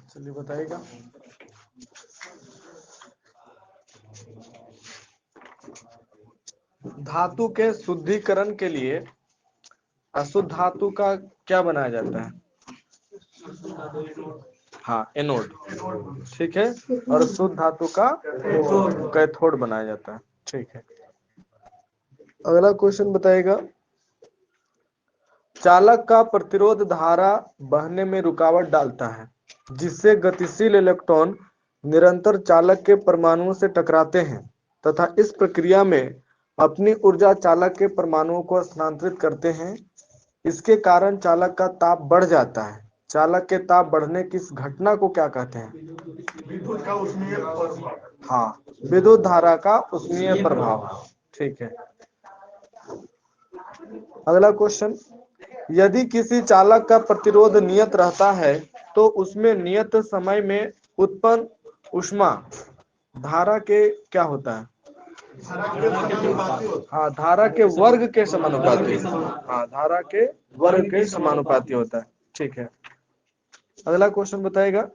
चलिए बताइएगा। धातु के शुद्धिकरण के लिए अशुद्ध धातु का क्या बनाया जाता है? हाँ, एनोड। ठीक है। और शुद्ध धातु का कैथोड बनाया जाता है। ठीक है। अगला क्वेश्चन बताइएगा। चालक का प्रतिरोध धारा बहने में रुकावट डालता है, जिससे गतिशील इलेक्ट्रॉन निरंतर चालक के परमाणुओं से टकराते हैं तथा इस प्रक्रिया में अपनी ऊर्जा चालक के परमाणुओं को स्थानांतरित करते हैं। इसके कारण चालक का ताप बढ़ जाता है। चालक के ताप बढ़ने की इस घटना को क्या कहते हैं? विद्युत का ऊष्मीय प्रभाव। हाँ, विद्युत धारा का ऊष्मीय प्रभाव। ठीक है। अगला क्वेश्चन। यदि किसी चालक का प्रतिरोध नियत रहता है तो उसमें नियत समय में उत्पन्न ऊष्मा धारा के क्या होता है? हाँ, धारा के वर्ग के समानुपाती। हाँ, धारा के वर्ग के समानुपाती होता है। ठीक है। अगला क्वेश्चन बताएगा।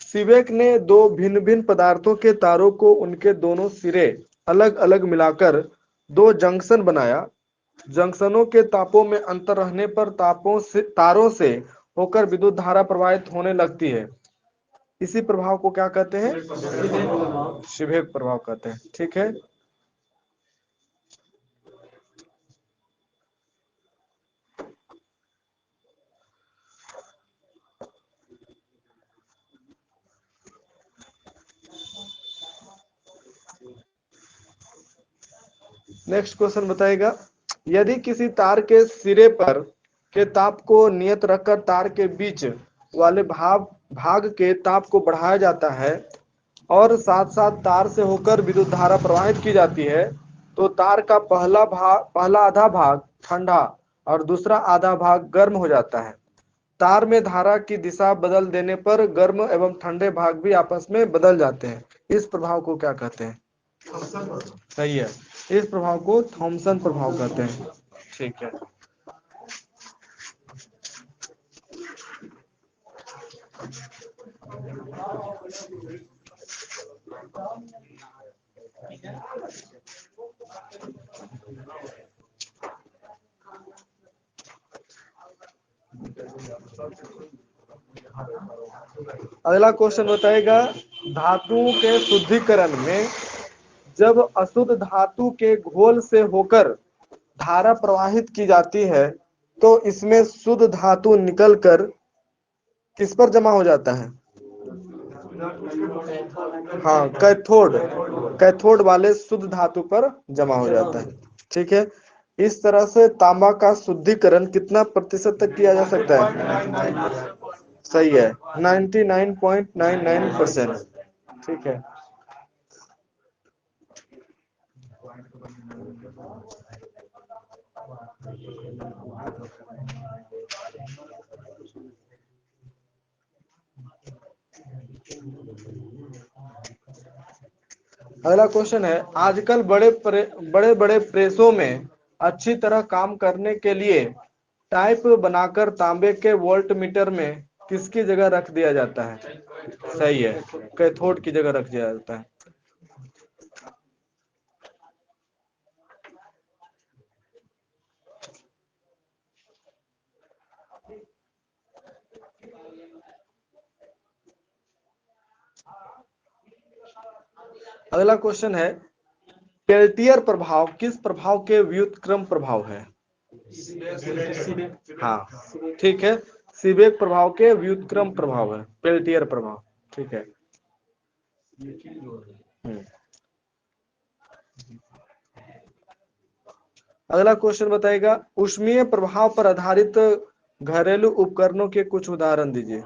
सीबेक ने दो भिन्न भिन्न पदार्थों के तारों को उनके दोनों सिरे अलग अलग मिलाकर दो जंक्शन बनाया। जंक्शनों के तापों में अंतर रहने पर तारों से होकर विद्युत धारा प्रवाहित होने लगती है। इसी प्रभाव को क्या कहते हैं? सीबेक प्रभाव कहते हैं। ठीक है। नेक्स्ट क्वेश्चन बताएगा। यदि किसी तार के सिरे पर के ताप को नियत रखकर तार के बीच वाले भाग के ताप को बढ़ाया जाता है और साथ साथ तार से होकर विद्युत धारा प्रवाहित की जाती है, तो तार का पहला आधा भाग ठंडा और दूसरा आधा भाग गर्म हो जाता है। तार में धारा की दिशा बदल देने पर गर्म एवं ठंडे भाग भी आपस में बदल जाते हैं। इस प्रभाव को क्या कहते हैं? सही है। इस प्रभाव को थॉमसन प्रभाव कहते हैं। ठीक है। अगला क्वेश्चन बताएगा। धातुओं के शुद्धिकरण में जब अशुद्ध धातु के घोल से होकर धारा प्रवाहित की जाती है तो इसमें शुद्ध धातु निकलकर किस पर जमा हो जाता है? हाँ, कैथोड वाले शुद्ध धातु पर जमा हो जाता है। ठीक है। इस तरह से तांबा का शुद्धिकरण कितना प्रतिशत तक किया जा सकता है? सही है, 99.99%। ठीक है। अगला क्वेश्चन है। आजकल बड़े बड़े प्रेसों में अच्छी तरह काम करने के लिए टाइप बनाकर तांबे के वोल्ट मीटर में किसकी जगह रख दिया जाता है? सही है, कैथोड की जगह रख दिया जाता है। अगला क्वेश्चन है। पेल्टियर प्रभाव किस प्रभाव के व्युत्क्रम प्रभाव है? हाँ, ठीक है। सीबेक प्रभाव के व्युत्क्रम प्रभाव है पेल्टियर प्रभाव। ठीक है। अगला क्वेश्चन बताएगा। ऊष्मीय प्रभाव पर आधारित घरेलू उपकरणों के कुछ उदाहरण दीजिए।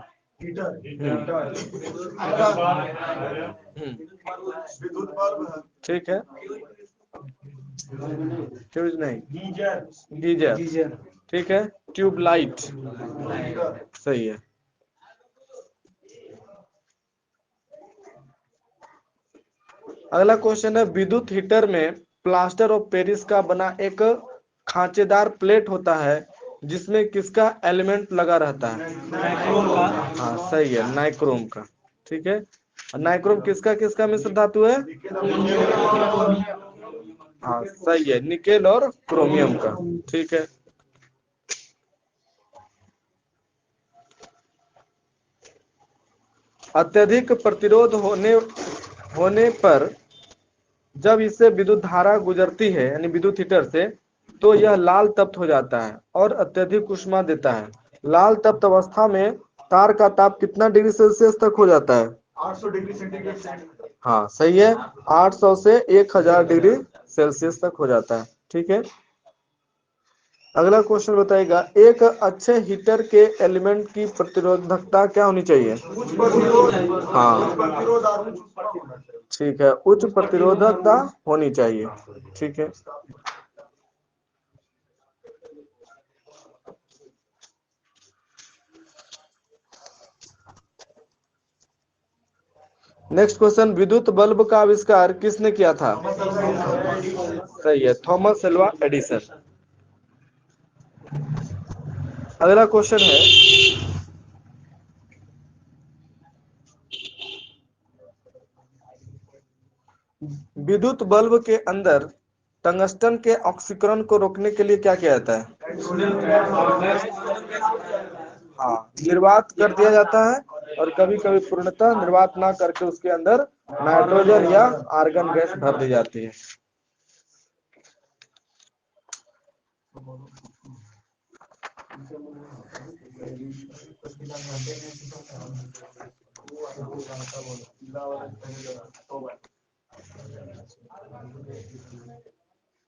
ठीक है। फ्यूज नहीं, गीजर। ठीक है। ट्यूबलाइट। सही है। अगला क्वेश्चन है, विद्युत हीटर में प्लास्टर ऑफ पेरिस का बना एक खांचेदार प्लेट होता है जिसमें किसका एलिमेंट लगा रहता है? नाइक्रोम का। हाँ सही है, नाइक्रोम का। ठीक है, नाइक्रोम किसका किसका मिश्र धातु है? हाँ सही है, निकेल और क्रोमियम का। ठीक है, अत्यधिक प्रतिरोध होने पर जब इससे विद्युत धारा गुजरती है यानी विद्युत हीटर से, तो यह लाल तप्त हो जाता है और अत्यधिक ऊष्मा देता है। लाल तप्त अवस्था में तार का ताप कितना डिग्री सेल्सियस तक हो जाता है? 800 डिग्री सेंटीग्रेड से। हाँ सही है, 800 से 1000 डिग्री सेल्सियस तक हो जाता है। ठीक है, अगला क्वेश्चन बताएगा, एक अच्छे हीटर के एलिमेंट की प्रतिरोधकता क्या होनी चाहिए? उच्च प्रतिरोध। हाँ उच्च प्रतिरोध और उच्च ऊष्मा होना चाहिए। ठीक है, उच्च प्रतिरोधकता होनी चाहिए। ठीक है, नेक्स्ट क्वेश्चन, विद्युत बल्ब का आविष्कार किसने किया था? सही है, थॉमस एल्वा एडिसन। अगला क्वेश्चन है, विद्युत बल्ब के अंदर टंगस्टन के ऑक्सीकरण को रोकने के लिए क्या किया जाता है? हाँ, निर्वात कर दिया जाता है, और कभी कभी पूर्णतः निर्वात ना करके उसके अंदर नाइट्रोजन या आर्गन गैस भर दी जाती है।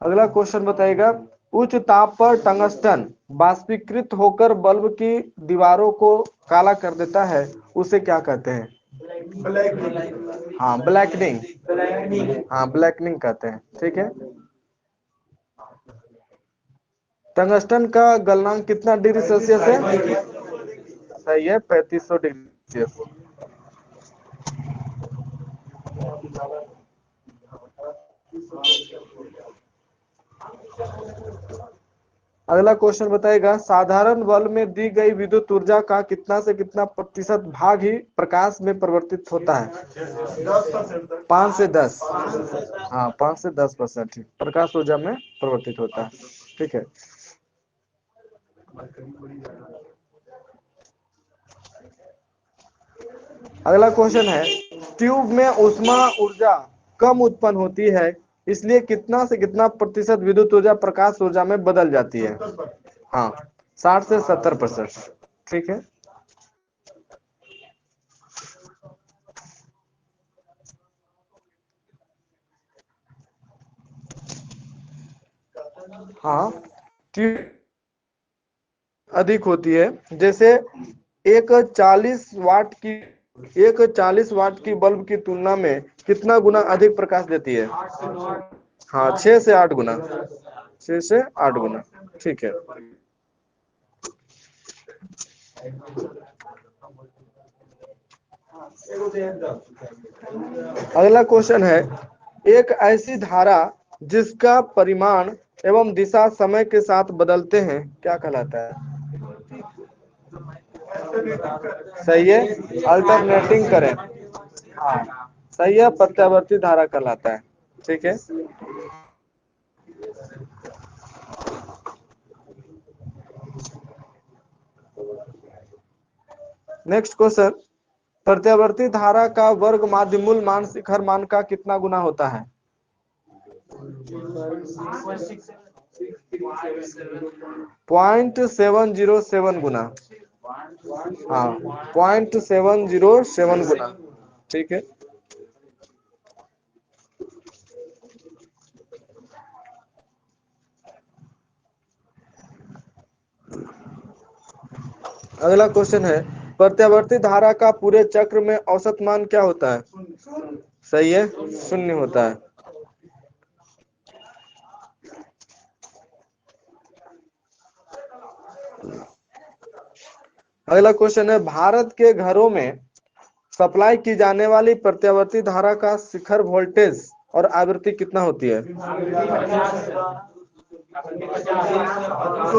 अगला क्वेश्चन बताइएगा, उच्च ताप पर टंगस्टन बाष्पीकृत होकर बल्ब की दीवारों को काला कर देता है, उसे क्या कहते हैं? ब्लैक। हाँ ब्लैकनिंग। हाँ ब्लैकनिंग कहते हैं। ठीक है, टंगस्टन का गलनांक कितना डिग्री सेल्सियस है? सही है, 3500 डिग्री सेल्सियस। अगला क्वेश्चन बताएगा, साधारण बल्ब में दी गई विद्युत ऊर्जा का कितना से कितना प्रतिशत भाग ही प्रकाश में परिवर्तित होता है? 10%। 5 से 10। हाँ 5 से 10% ही प्रकाश ऊर्जा में परिवर्तित होता है। ठीक है, अगला क्वेश्चन है, ट्यूब में ऊष्मा ऊर्जा कम उत्पन्न होती है, इसलिए कितना से कितना प्रतिशत विद्युत ऊर्जा प्रकाश ऊर्जा में बदल जाती है? हाँ 60 से 70%। ठीक है, हाँ ट्यूब अधिक होती है, जैसे एक 40 वाट की एक 40 वाट की बल्ब की तुलना में कितना गुना अधिक प्रकाश देती है? हाँ 6 से 8 गुना। 6 से 8 गुना। ठीक है, अगला क्वेश्चन है, एक ऐसी धारा जिसका परिमाण एवं दिशा समय के साथ बदलते हैं क्या कहलाता है? सही है, अल्टरनेटिंग करंट। हाँ सही है, प्रत्यावर्ती धारा कहलाता है। ठीक है, नेक्स्ट क्वेश्चन, प्रत्यावर्ती धारा का वर्ग माध्य मूल मान शिखर मान का कितना गुना होता है? 0.707 गुना। हाँ 0.707 गुना। ठीक है, अगला क्वेश्चन है, प्रत्यावर्ती धारा का पूरे चक्र में औसत मान क्या होता है? सही है, 0 होता है। अगला क्वेश्चन है, भारत के घरों में सप्लाई की जाने वाली प्रत्यावर्ती धारा का शिखर वोल्टेज और आवृत्ति कितना होती है?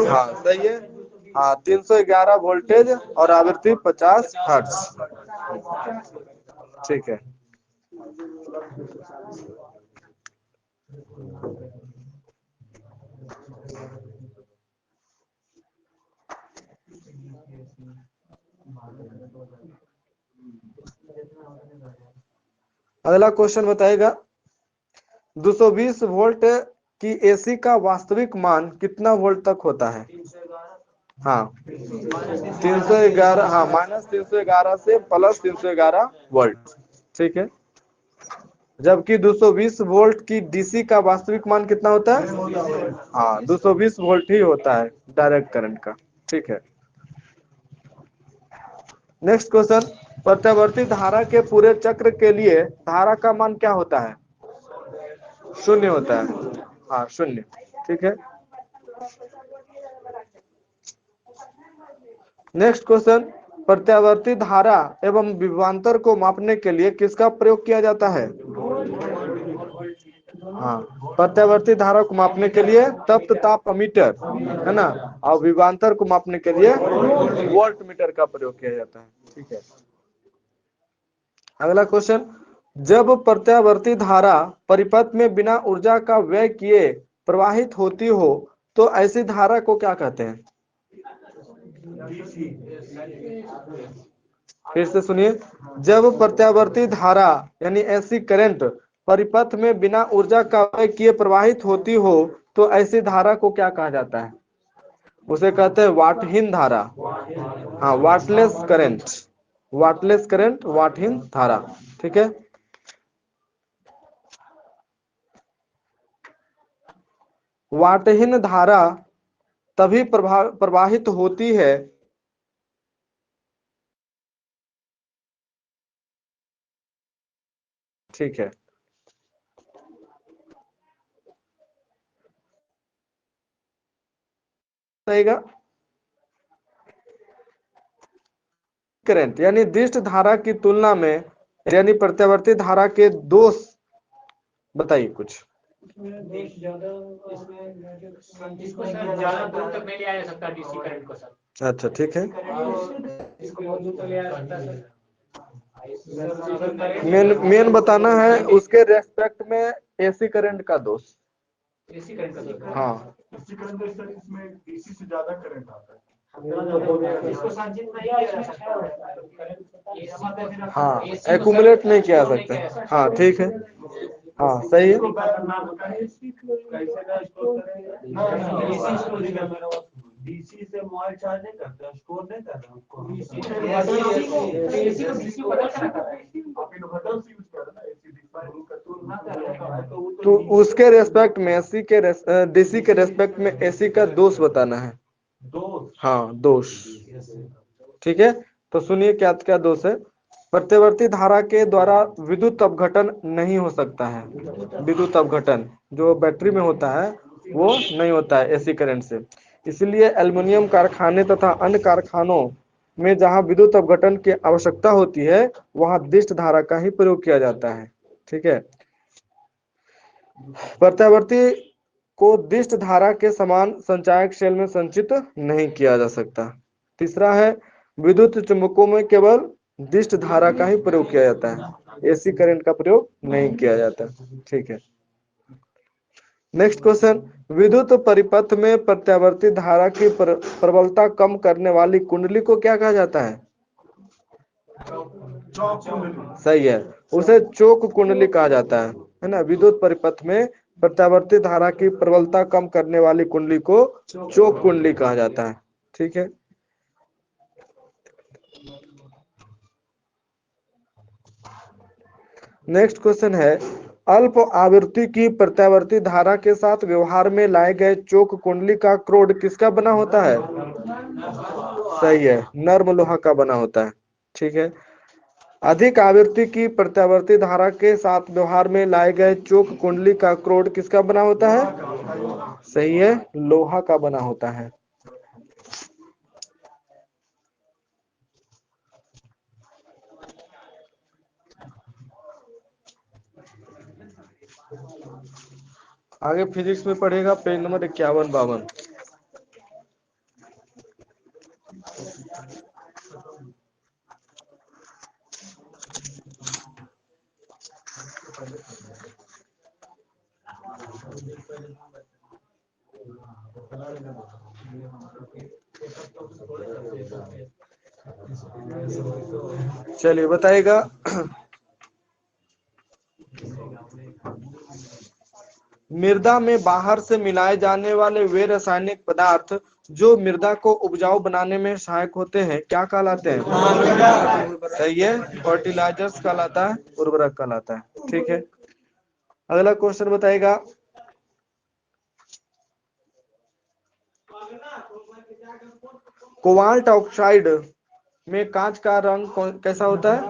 हाँ सही है। हाँ 311 वोल्टेज और आवृत्ति 50 हर्ट्ज। ठीक है। अगला क्वेश्चन बताएगा 220 वोल्ट की एसी का वास्तविक मान कितना वोल्ट तक होता है? हाँ 311, हाँ -311 से +311 वोल्ट। ठीक है। जबकि 220 वोल्ट की डीसी का वास्तविक मान कितना होता है? हाँ 220 वोल्ट ही होता है डायरेक्ट करंट का। ठीक है। नेक्स्ट क्वेश्चन, प्रत्यावर्ती धारा के पूरे चक्र के लिए धारा का मान क्या होता है? शून्य होता है। हाँ शून्य। ठीक है। नेक्स्ट क्वेश्चन, प्रत्यावर्ती धारा एवं विभवांतर को मापने के लिए किसका प्रयोग किया जाता है? हाँ प्रत्यावर्ती धारा को मापने के लिए तप्त ताप अमीटर है ना, और विभवांतर को मापने के लिए वोल्ट मीटर का प्रयोग किया जाता है। ठीक है। अगला क्वेश्चन, जब प्रत्यावर्ती धारा परिपथ में बिना ऊर्जा का व्यय किए प्रवाहित होती हो तो ऐसी धारा को क्या कहते हैं? फिर से सुनिए, जब प्रत्यावर्ती धारा यानी ऐसी करंट परिपथ में बिना ऊर्जा का व्यय किए प्रवाहित होती हो तो ऐसी धारा को क्या कहा जाता है? उसे कहते हैं वाटहीन धारा। हाँ वाटलेस करंट, वाटलेस करंट, वाटहीन धारा। ठीक है। वाटहीन धारा तभी प्रवाहित होती है ठीक है। रहेगा करंट यानी दिष्ट धारा की तुलना में यानी प्रत्यावर्ती धारा के दोष बताइए कुछ। इसको सर ज्यादा दूर तक नहीं ले आया सकता डीसी करंट को सर। अच्छा ठीक है। इसको बहुत दूर तक ले आया सकता सर। मेन बताना है उसके रेस्पेक्ट में एसी करंट का दोष। एसी करंट का दोष। हाँ इसी करंट सर इसमें डीसी से ज्यादा करंट आता है। इसको संचित नहीं किया जा सकता। हाँ एक्यूमुलेट नहीं किया जा सकता। हाँ ठीक है। हाँ सही है। डीसी से मोबाइल चार्ज नहीं करते, स्टोर नहीं कर रहे उसको। आप इन्वर्टर से यूज कर रहे हैं ना, एसी तो उसके रेस्पेक्ट में एसी के डीसी के रेस्पेक्ट में एसी का दोष बताना है। दोष। हाँ दोष। ठीक है। तो सुनिए क्या क्या दोष है। प्रत्यावर्ती धारा के द्वारा विद्युत अपघटन नहीं हो सकता है। विद्युत अपघटन जो बैटरी में होता है वो नहीं होता है एसी करंट से। इसलिए एल्युमिनियम कारखाने तथा अन्य कारखानों में जहां विद्युत अपघटन की आवश्यकता होती है वहां दिष्ट धारा का ही प्रयोग किया जाता है। ठीक है। प्रत्यावर्ती को दिष्ट धारा के समान संचायक शेल में संचित नहीं किया जा सकता। तीसरा है विद्युत चुंबकों में केवल दिष्ट धारा का ही प्रयोग किया जाता है, एसी करंट का प्रयोग नहीं किया जाता। ठीक है। नेक्स्ट क्वेश्चन, विद्युत परिपथ में प्रत्यावर्ती धारा की प्रबलता कम करने वाली कुंडली को क्या कहा जाता है? सही है, उसे चोक कुंडली कहा जाता है ना। विद्युत परिपथ में प्रत्यावर्ती धारा की प्रबलता कम करने वाली कुंडली को चोक कुंडली कहा जाता है। ठीक है। नेक्स्ट क्वेश्चन है अल्प आवृत्ति की प्रत्यावर्ती धारा के साथ व्यवहार में लाए गए चोक कुंडली का क्रोड किसका बना होता है? सही है, नर्म लोहा का बना होता है। ठीक है। अधिक आवृत्ति की प्रत्यावर्ती धारा के साथ व्यवहार में लाए गए चोक कुंडली का क्रोड किसका बना होता है? सही है, लोहा का बना होता है। आगे फिजिक्स में पढ़ेगा पेज नंबर 51-52। चलिए बताइएगा, मृदा में बाहर से मिलाए जाने वाले वे रासायनिक पदार्थ जो मृदा को उपजाऊ बनाने में सहायक होते हैं क्या कहलाते हैं? सही है, फर्टिलाइजर्स कहलाता है, उर्वरक कहलाता है। ठीक है, अगला क्वेश्चन बताइएगा, कोबाल्ट ऑक्साइड में कांच का रंग कैसा होता है?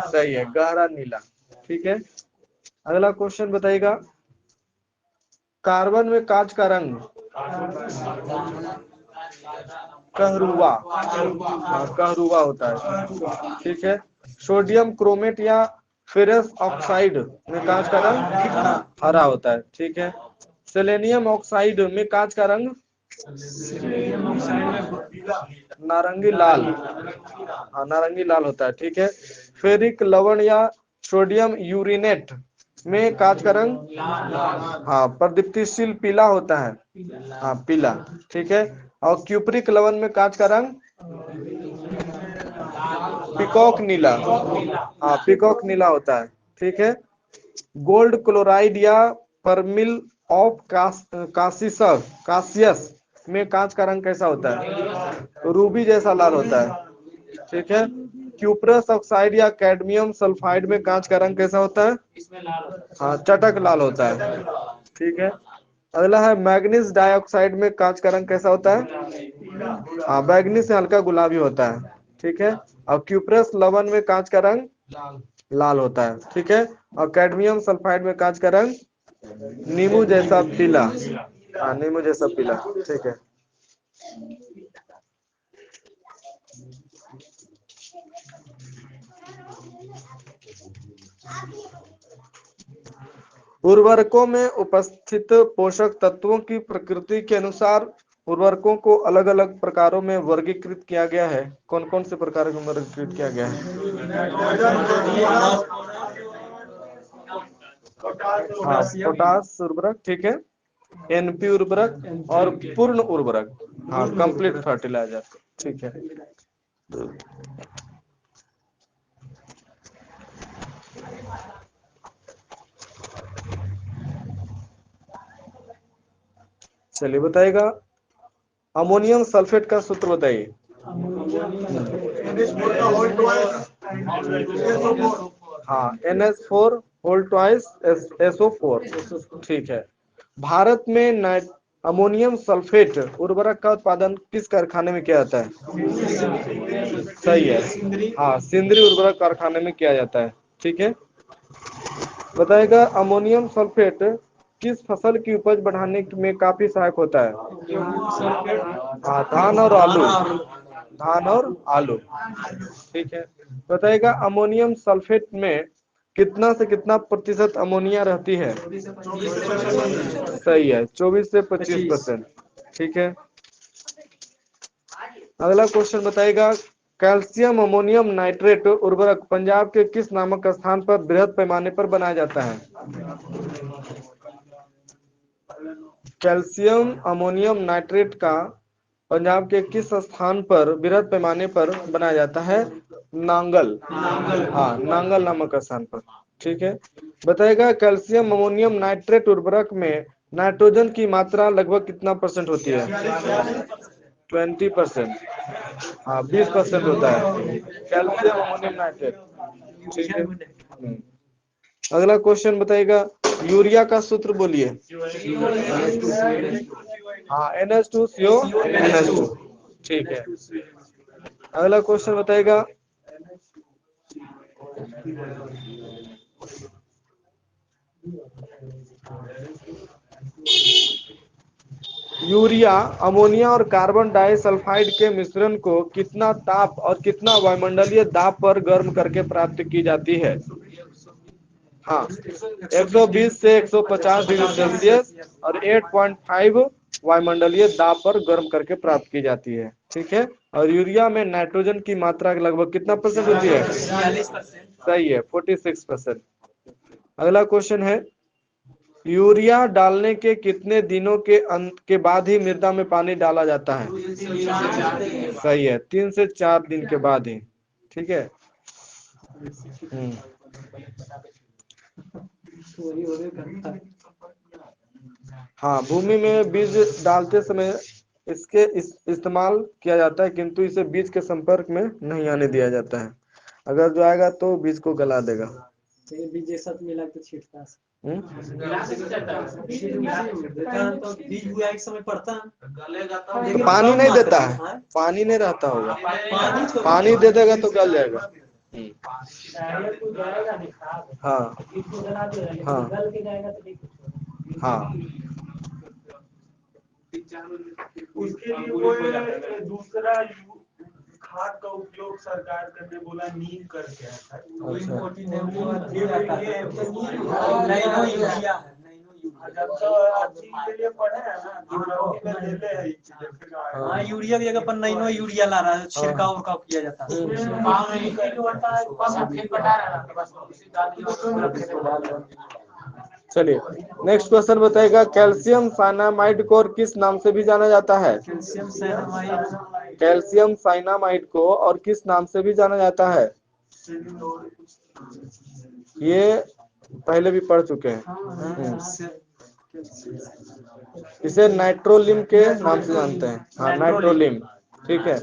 सही है, गहरा नीला। ठीक है, अगला क्वेश्चन बताइएगा, कार्बन में कांच का रंग कहरुआ, कहरुआ होता है। ठीक है, सोडियम क्रोमेट या फेरस ऑक्साइड में कांच का रंग हरा होता है। ठीक है, सेलेनियम ऑक्साइड में कांच का रंग नारंगी लाल, हाँ नारंगी लाल होता है। ठीक है, फेरिक लवण या सोडियम यूरिनेट में कांच का रंग हाँ प्रदीप्तिशील पीला होता है, हाँ पीला। ठीक है, और क्यूपरिक लवण में कांच का रंग पिकॉक नीला, हाँ पिकॉक नीला होता है। ठीक है, गोल्ड क्लोराइड या परमिल ऑफ कासियस में कांच का रंग कैसा होता है? रूबी जैसा लाल होता है। ठीक है, क्यूप्रस ऑक्साइड या कैडमियम सल्फाइड में कांच का रंग कैसा होता है? हाँ चटक लाल होता है। ठीक है, अगला है मैग्नीज डाइऑक्साइड में कांच का रंग कैसा होता है? हाँ बैगनी से हल्का गुलाबी होता है। ठीक है, और क्यूप्रस लवण में कांच का रंग लाल होता है। ठीक है, और कैडमियम सल्फाइड में कांच का रंग नींबू जैसा पीला, हाँ नींबू जैसा पीला। ठीक है, उर्वरकों में उपस्थित पोषक तत्वों की प्रकृति के अनुसार उर्वरकों को अलग अलग प्रकारों में वर्गीकृत किया गया है। कौन कौन से प्रकारों में वर्गीकृत किया गया है? हाँ पोटास उर्वरक, ठीक है, एनपी उर्वरक और पूर्ण उर्वरक, हाँ कंप्लीट फर्टिलाइजर। ठीक है, चलिए बताइएगा, अमोनियम सल्फेट का सूत्र बताइए। हाँ NH4 होल ट्वाइस SO4। ठीक है, भारत में अमोनियम सल्फेट उर्वरक का उत्पादन किस कारखाने में किया जाता है? सही है, हाँ सिंदरी उर्वरक कारखाने में किया जाता है। ठीक है, बताएगा अमोनियम सल्फेट किस फसल की उपज बढ़ाने में काफी सहायक होता है? हाँ धान और आलू, धान और आलू। ठीक है, बताएगा अमोनियम सल्फेट में कितना से कितना प्रतिशत अमोनिया रहती है? सही है, 24 से 25%। ठीक है, अगला क्वेश्चन बताएगा, कैल्शियम अमोनियम नाइट्रेट उर्वरक पंजाब के किस नामक स्थान पर बृहद पैमाने पर बनाया जाता है? कैल्शियम अमोनियम नाइट्रेट का पंजाब के किस स्थान पर बृहद पैमाने पर बनाया जाता है? नांगल, हाँ नांगल नामक स्थान पर। ठीक है, बताएगा कैल्शियम अमोनियम नाइट्रेट उर्वरक में नाइट्रोजन की मात्रा लगभग कितना % होती है? 20%, हाँ 20% होता है कैल्शियम अमोनियम नाइट्रेट। ठीक है, अगला क्वेश्चन बताइएगा, यूरिया का सूत्र बोलिए। हाँ NH2CO NH2। ठीक है, अगला क्वेश्चन बताइएगा, यूरिया अमोनिया और कार्बन डाइसल्फाइड के मिश्रण को कितना ताप और कितना वायुमंडलीय दाब पर गर्म करके प्राप्त की जाती है? हाँ 120 से 150 डिग्री सेल्सियस और 8.5 वायुमंडलीय दाब पर गर्म करके प्राप्त की जाती है। ठीक है। और यूरिया में नाइट्रोजन की मात्रा लगभग कितना % होती है? 46%। सही है, 46%। अगला क्वेश्चन है, यूरिया डालने के कितने दिनों के बाद ही मृदा में पानी डाला जाता है? सही है, 3 से 4 दिन के बाद ही। ठीक है। हाँ, भूमि में बीज डालते समय इसके इस्तेमाल किया जाता है, किंतु इसे बीज के संपर्क में नहीं आने दिया जाता है। अगर जो आएगा तो बीज को गला देगा। बीज जैसा मिला के छींटता है। बीज हुआ एक समय पड़ता है, तो पानी नहीं देता है, पानी नहीं रहता होगा, पानी दे देगा तो गल जाएगा। हाँ हाँ हाँ। उसके लिए कोई दूसरा खाद का उपयोग सरकार करने बोला, नीम करके आता है। जब तो के लिए पढ़े हैं ना, हाँ यूरिया की जगह पर नैनो यूरिया ला रहा है, छिड़काव उड़काव किया जाता है। चलिए नेक्स्ट क्वेश्चन बताएगा, कैल्शियम साइनामाइड को और किस नाम से भी जाना जाता है? Calcium cyanamide. कैल्शियम साइनामाइड को और किस नाम से भी जाना जाता है? ये पहले भी पढ़ चुके हैं। इसे नाइट्रोलिम के नाम से जानते हैं। हाँ, नाइट्रोलिम। ठीक है।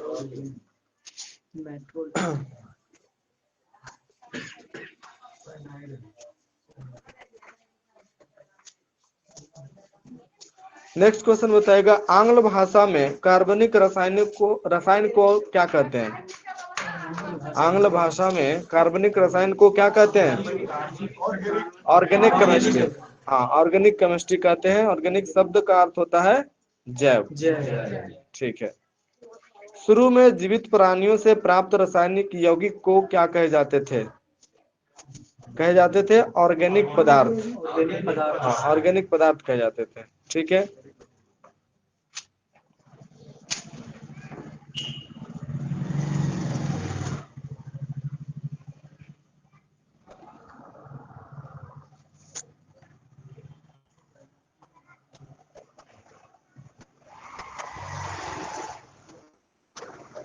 नेक्स्ट क्वेश्चन बताएगा, आंग्ल भाषा में कार्बनिक रसायन को क्या कहते हैं? आंग्ल भाषा में कार्बनिक रसायन को क्या कहते हैं? Organic chemistry. हाँ, ऑर्गेनिक केमिस्ट्री कहते हैं। ऑर्गेनिक शब्द का अर्थ होता है जैव। ठीक है। शुरू में जीवित प्राणियों से प्राप्त रासायनिक यौगिक को क्या कहे जाते थे? कहे जाते थे ऑर्गेनिक पदार्थ। हाँ, ऑर्गेनिक पदार्थ कहे जाते थे। ठीक है।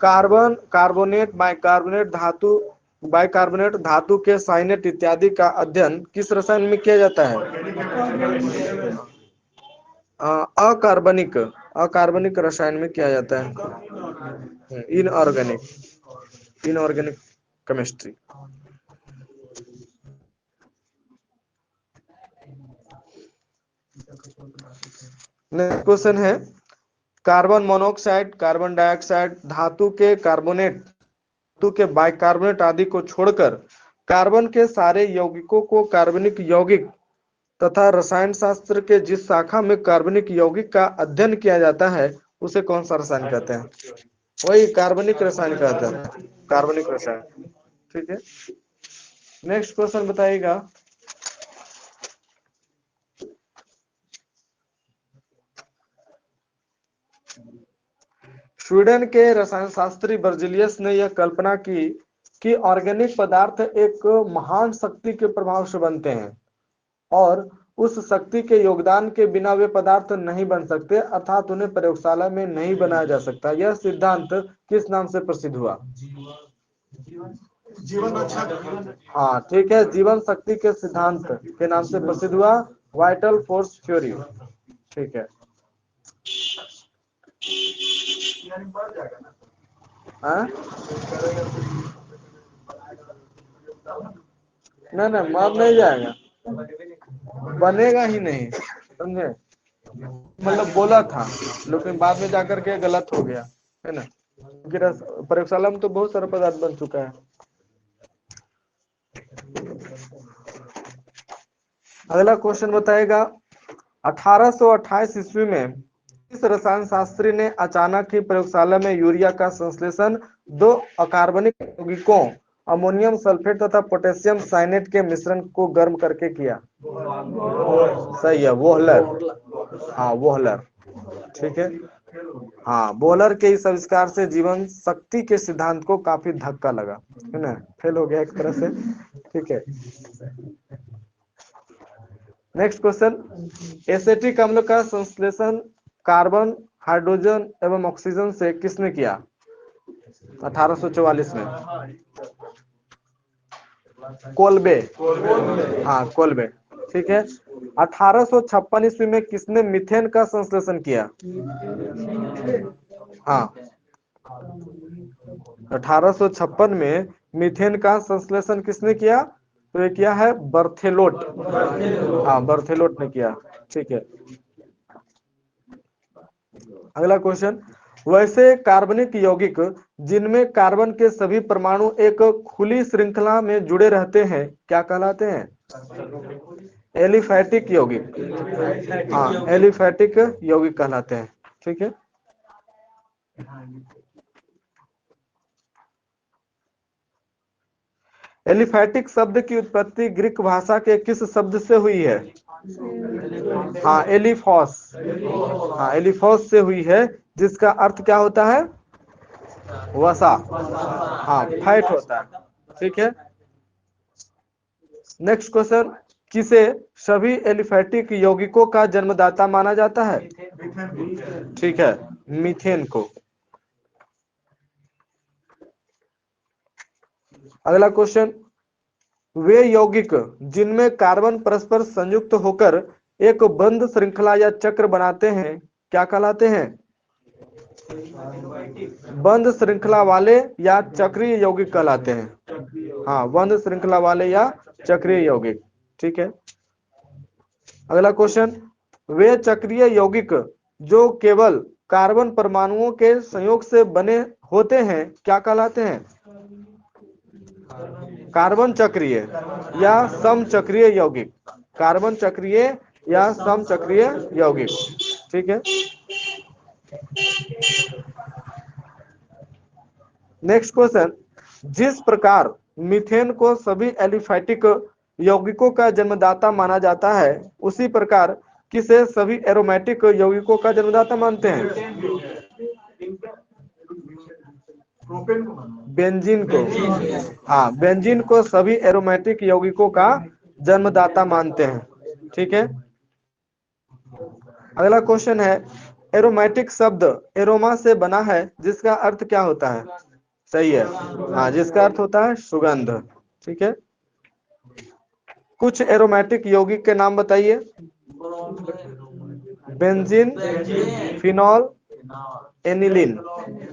कार्बन, कार्बोनेट, बाइकार्बोनेट धातु के साइनेट इत्यादि का अध्ययन किस रसायन में किया जाता है? अकार्बनिक रसायन में किया जाता है। Inorganic chemistry. नेक्स्ट क्वेश्चन है, कार्बन मोनोऑक्साइड, कार्बन डाइऑक्साइड, धातु के कार्बोनेट, धातु के बाइकार्बोनेट आदि को छोड़कर कार्बन के सारे यौगिकों को कार्बनिक यौगिक तथा रसायन शास्त्र के जिस शाखा में कार्बनिक यौगिक का अध्ययन किया जाता है उसे कौन सा रसायन कहते हैं? वही कार्बनिक रसायन कहते हैं, कार्बनिक रसायन। ठीक है। नेक्स्ट क्वेश्चन बताइएगा, स्वीडन के रसायन शास्त्री बर्जिलियस ने यह कल्पना की कि ऑर्गेनिक पदार्थ एक महान शक्ति के प्रभाव से बनते हैं और उस शक्ति के योगदान के बिना वे पदार्थ नहीं बन सकते, अर्थात उन्हें प्रयोगशाला में नहीं बनाया जा सकता। यह सिद्धांत किस नाम से प्रसिद्ध हुआ? हाँ ठीक है, जीवन शक्ति के सिद्धांत के नाम से प्रसिद्ध हुआ, वाइटल फोर्स थ्योरी। ठीक है। नहीं मर नहीं जाएगा, बनेगा ही नहीं, समझे? मतलब बोला था लेकिन बाद में जाकर के गलत हो गया, है ना? प्रयोगशाला में तो बहुत सारा पदार्थ बन चुका है। अगला क्वेश्चन बताएगा, 1828 ईस्वी में इस रसायन शास्त्री ने अचानक ही प्रयोगशाला में यूरिया का संश्लेषण 2 अकार्बनिक यौगिकों अमोनियम सल्फेट तथा पोटेशियम साइनेट के मिश्रण को गर्म करके किया? सही है, वोहलर। हाँ, वोहलर। ठीक है। हाँ, वोहलर के इस आविष्कार से जीवन शक्ति के सिद्धांत को काफी धक्का लगा, है ना, फेल हो गया एक तरह से। ठीक है। नेक्स्ट क्वेश्चन, एसिटिक अम्ल का संश्लेषण कार्बन, हाइड्रोजन एवं ऑक्सीजन से किसने किया 1844 में? कोल्बे। हाँ, कोल्बे। ठीक है। 1856 ईस्वी में किसने मीथेन का संश्लेषण किया? हाँ, 1856 में मीथेन का संश्लेषण किसने किया? तो ये किया है बर्थेलोट। हाँ, बर्थेलोट ने किया। ठीक है। अगला क्वेश्चन, वैसे कार्बनिक यौगिक जिनमें कार्बन के सभी परमाणु एक खुली श्रृंखला में जुड़े रहते हैं क्या कहलाते हैं? एलिफैटिक यौगिक। हाँ, एलिफैटिक यौगिक कहलाते हैं। ठीक है। एलिफैटिक शब्द की उत्पत्ति ग्रीक भाषा के किस शब्द से हुई है? हाँ, एलिफॉस। हाँ, एलिफॉस से हुई है, जिसका अर्थ क्या होता है? वसा। हाँ, फैट होता है। ठीक है। नेक्स्ट क्वेश्चन, किसे सभी एलिफैटिक यौगिकों का जन्मदाता माना जाता है? ठीक है, मीथेन को। अगला क्वेश्चन, वे यौगिक जिनमें कार्बन परस्पर संयुक्त होकर एक बंद श्रृंखला या चक्र बनाते हैं क्या कहलाते हैं? बंद श्रृंखला वाले या चक्रीय यौगिक कहलाते हैं। हाँ, बंद श्रृंखला वाले या चक्रीय यौगिक। ठीक है। अगला क्वेश्चन, वे चक्रीय यौगिक जो केवल कार्बन परमाणुओं के संयोग से बने होते हैं क्या कहलाते हैं? कार्बन चक्रीय या समचक्रीय यौगिक। कार्बन चक्रीय या समचक्रीय यौगिक। ठीक है। नेक्स्ट क्वेश्चन, जिस प्रकार मीथेन को सभी एलिफैटिक यौगिकों का जन्मदाता माना जाता है, उसी प्रकार किसे सभी एरोमेटिक यौगिकों का जन्मदाता मानते हैं? बेंजीन को। हाँ, बेंजीन को सभी एरोमेटिक यौगिकों का जन्मदाता मानते हैं। ठीक है। अगला क्वेश्चन है, एरोमेटिक शब्द एरोमा से बना है, जिसका अर्थ क्या होता है? सही है। हाँ, जिसका अर्थ होता है सुगंध। ठीक है। कुछ एरोमेटिक यौगिक के नाम बताइए। Benzene, phenol, aniline.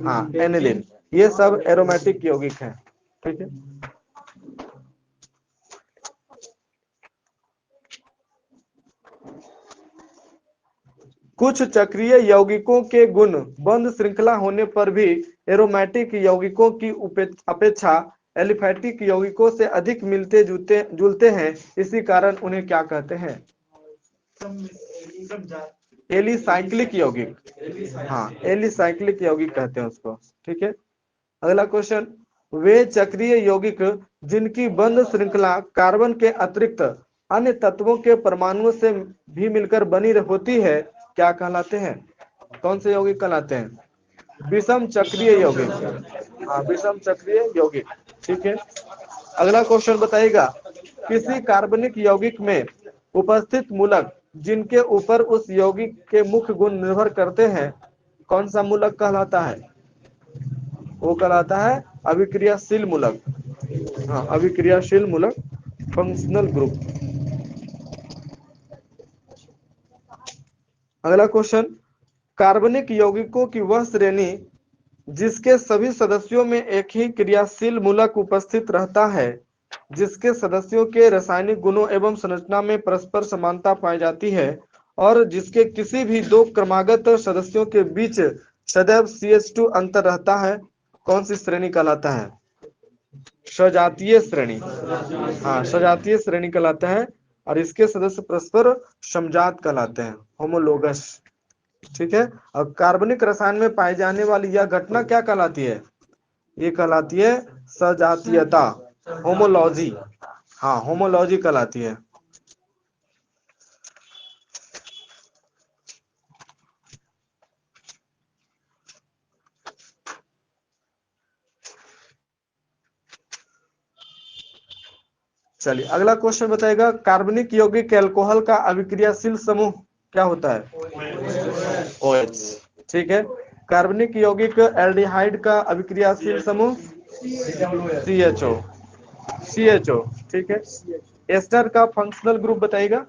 हाँ, एनिलीन। ये सब एरोमेटिक यौगिक हैं। ठीक है। कुछ चक्रीय यौगिकों के गुण बंद श्रृंखला होने पर भी एरोमेटिक यौगिकों की अपेक्षा एलिफैटिक यौगिकों से अधिक मिलते जुलते हैं, इसी कारण उन्हें क्या कहते हैं? एलिसाइक्लिक यौगिक। हाँ, एलिसाइक्लिक यौगिक कहते हैं उसको। ठीक है। अगला क्वेश्चन, वे चक्रीय यौगिक जिनकी बंद श्रृंखला कार्बन के अतिरिक्त अन्य तत्वों के परमाणुओं से भी मिलकर बनी होती है क्या कहलाते हैं? कौन से यौगिक कहलाते हैं? विषम चक्रीय यौगिक। हाँ, विषम चक्रीय यौगिक। ठीक है। अगला क्वेश्चन बताइएगा, किसी कार्बनिक यौगिक में उपस्थित मूलक जिनके ऊपर उस यौगिक के मुख्य गुण निर्भर करते हैं, कौन सा मूलक कहलाता है? वो कहलाता है अभिक्रियाशील मूलक। हाँ, अभिक्रियाशील मूलक, फंक्शनल ग्रुप। अगला क्वेश्चन, कार्बनिक यौगिकों की वह श्रेणी जिसके सभी सदस्यों में एक ही क्रियाशील मूलक उपस्थित रहता है, जिसके सदस्यों के रासायनिक गुणों एवं संरचना में परस्पर समानता पाई जाती है और जिसके किसी भी दो क्रमागत सदस्यों के बीच सदैव CH2 अंतर रहता है, कौन सी श्रेणी कहलाता है? सजातीय श्रेणी। हाँ, सजातीय श्रेणी कहलाता है और इसके सदस्य परस्पर समजात कहलाते हैं, होमोलोगस। ठीक है। और कार्बनिक रसायन में पाई जाने वाली यह घटना क्या कहलाती है? ये कहलाती है सजातीयता। होमोलॉजी, हाँ होमोलॉजी कहलाती है। चलिए अगला क्वेश्चन बताएगा, कार्बनिक यौगिक अल्कोहल का अभिक्रियाशील समूह क्या होता है? OH। ठीक है। कार्बनिक यौगिक एल्डिहाइड का अभिक्रियाशील समूह CHO। CHO। ठीक है। एस्टर का फंक्शनल ग्रुप बताइएगा।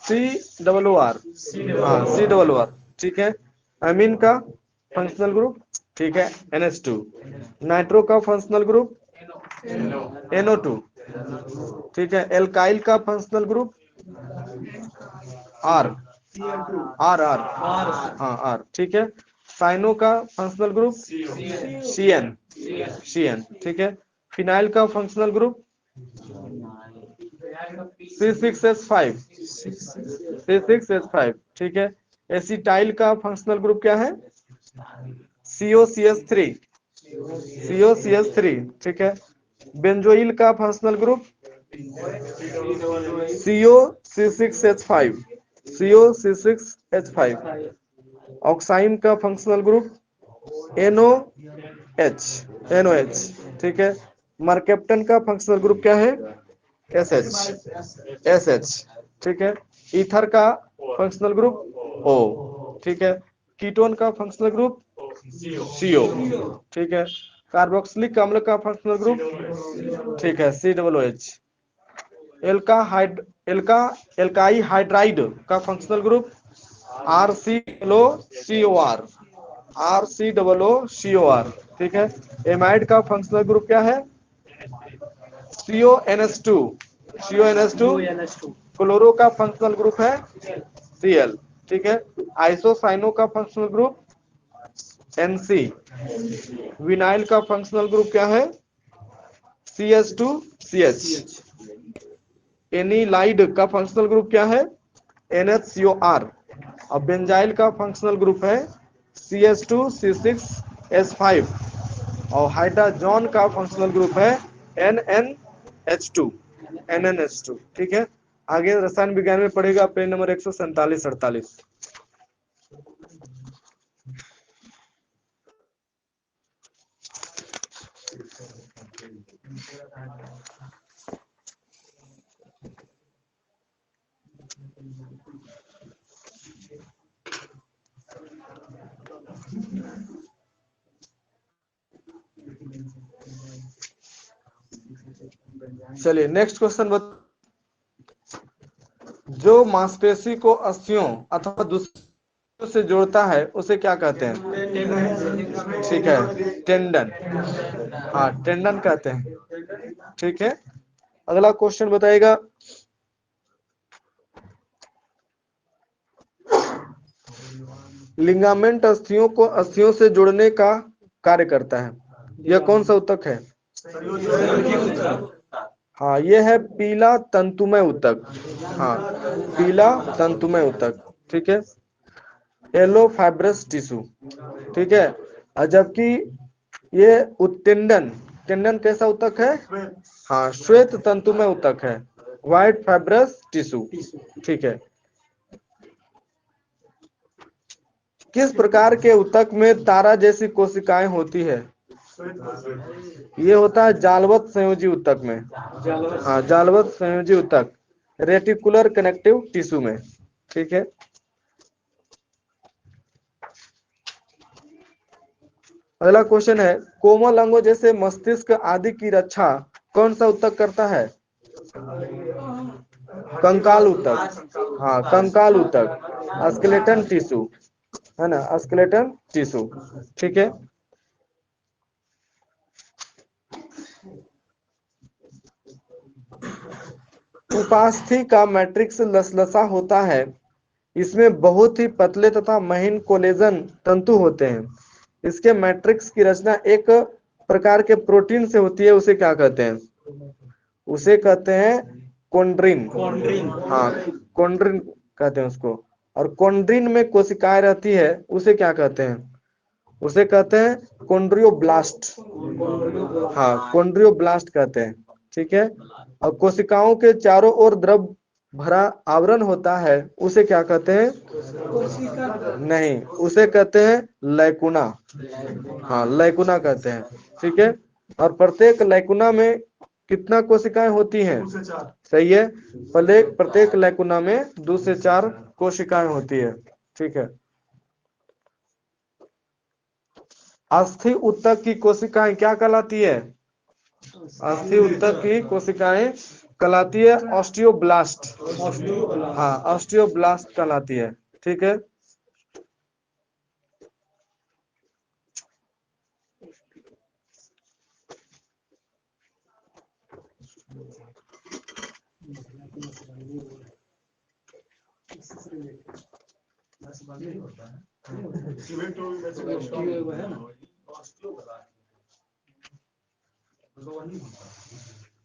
COOR। हाँ COOR। ठीक है। अमीन का फंक्शनल ग्रुप, ठीक है, NH2। नाइट्रो का फंक्शनल ग्रुप NO2। ठीक है। एल्काइल का फंक्शनल ग्रुप R। हाँ R। ठीक है। साइनो का फंक्शनल ग्रुप CN। ठीक है। फिनाइल का फंक्शनल ग्रुप C6H5। ठीक है। एसिटाइल का फंक्शनल ग्रुप क्या है? COCH3। ठीक है। बेंजोइल का फंक्शनल ग्रुप CO C6H5। ऑक्साइन का फंक्शनल ग्रुप NOH। ठीक है। मरकेप्टन का फंक्शनल ग्रुप क्या है? SH। ठीक है। ईथर का फंक्शनल ग्रुप O। ठीक है। कीटोन का फंक्शनल ग्रुप CO। ठीक है। कार्बोक्सिलिक अम्ल का फंक्शनल ग्रुप, ठीक है, COOH। एल्काई हाइड्राइड का फंक्शनल ग्रुप RCOOR। ठीक है। एमाइड का फंक्शनल ग्रुप क्या है? CONH2। क्लोरो का फंक्शनल ग्रुप है Cl। ठीक है। आइसोसाइनो का फंक्शनल ग्रुप NC। विनाइल का फंक्शनल ग्रुप क्या है? CH2CH। एनिलाइड का फंक्शनल ग्रुप क्या है? NHCOR। और बेंजाइल का फंक्शनल ग्रुप है CH2C6H5। और हाइड्रोजन का फंक्शनल ग्रुप है NNH2। ठीक है। आगे रसायन विज्ञान में पढ़ेगा पेज नंबर 147-48। चलिए नेक्स्ट क्वेश्चन जो मांसपेशी को अस्थियों अथवा दूसरों से जोड़ता है उसे क्या कहते हैं? ठीक है, टेंडन। हाँ टेंडन कहते हैं। ठीक है। अगला क्वेश्चन बताइएगा, लिगामेंट अस्थियों से जोड़ने का कार्य करता है। यह कौन सा ऊतक है? हाँ ये है पीला तंतुमय ऊतक। हाँ पीला तंतुमय ऊतक। ठीक है। Yellow fibrous tissue. ठीक है। और जबकि ये उत्तेंडन, टेंडन कैसा ऊतक है? हाँ श्वेत तंतुमय ऊतक है, व्हाइट फाइब्रस टिश्यू। ठीक है। किस प्रकार के ऊतक में तारा जैसी कोशिकाएं होती है? ये होता है जालवत संयोजी ऊतक में। हाँ जालवत संयोजी ऊतक, रेटिकुलर कनेक्टिव टिश्यू में। ठीक है। अगला क्वेश्चन है, कोमल अंगों जैसे मस्तिष्क आदि की रक्षा कौन सा ऊतक करता है? कंकाल ऊतक। हाँ कंकाल ऊतक, स्केलेटन टिश्यू है ना, स्केलेटन टिश्यू। ठीक है। उपास्थि का मैट्रिक्स लसलसा होता है। इसमें बहुत ही पतले तथा महीन कोलेजन तंतु होते हैं। इसके मैट्रिक्स की रचना एक प्रकार के प्रोटीन से होती है, उसे क्या कहते हैं? उसे कहते हैं कोंड्रिन। हाँ कोंड्रिन कहते हैं उसको। और कोंड्रिन में कोशिकाएं रहती है, उसे क्या कहते हैं? उसे कहते हैं कॉन्ड्रियोब्लास्ट। हाँ, कॉन्ड्रियोब्लास्ट कहते हैं। ठीक है। और कोशिकाओं के चारों ओर द्रव भरा आवरण होता है, उसे क्या कहते हैं? नहीं, उसे कहते हैं लैकुना। हाँ, लैकुना कहते हैं। ठीक है। और प्रत्येक लैकुना में कितना कोशिकाएं होती हैं? सही है। प्रत्येक लैकुना में 2 से 4 कोशिकाएं होती है। ठीक है। अस्थि ऊतक की कोशिकाएं क्या कहलाती है? अस्थि ऊतक की कोशिकाएं कहलाती है ऑस्टियोब्लास्ट। हाँ, ऑस्टियोब्लास्ट कहलाती है। ठीक है।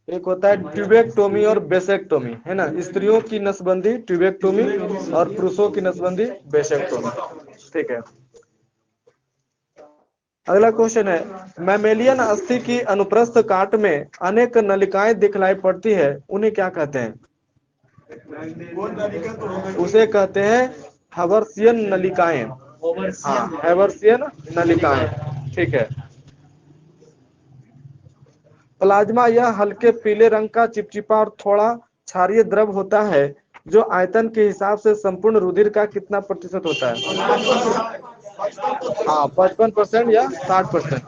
एक होता है ट्यूबेक्टोमी और बेसेक्टोमी, है ना। स्त्रियों की नसबंदी ट्यूबेक्टोमी और पुरुषों की नसबंदी बेसेक्टोमी। ठीक है। अगला क्वेश्चन है, मैमेलियन अस्थि की अनुप्रस्थ काट में अनेक नलिकाएं दिखलाई पड़ती है, उन्हें क्या कहते हैं? उसे कहते हैं हैवर्सियन नलिकाएं। हाँ, हैवर्सियन नलिकाएं। ठीक है। प्लाज्मा यह हल्के पीले रंग का चिपचिपा और थोड़ा क्षारीय द्रव होता है, जो आयतन के हिसाब से संपूर्ण रुधिर का कितना प्रतिशत होता है? हाँ, 55% या 60%।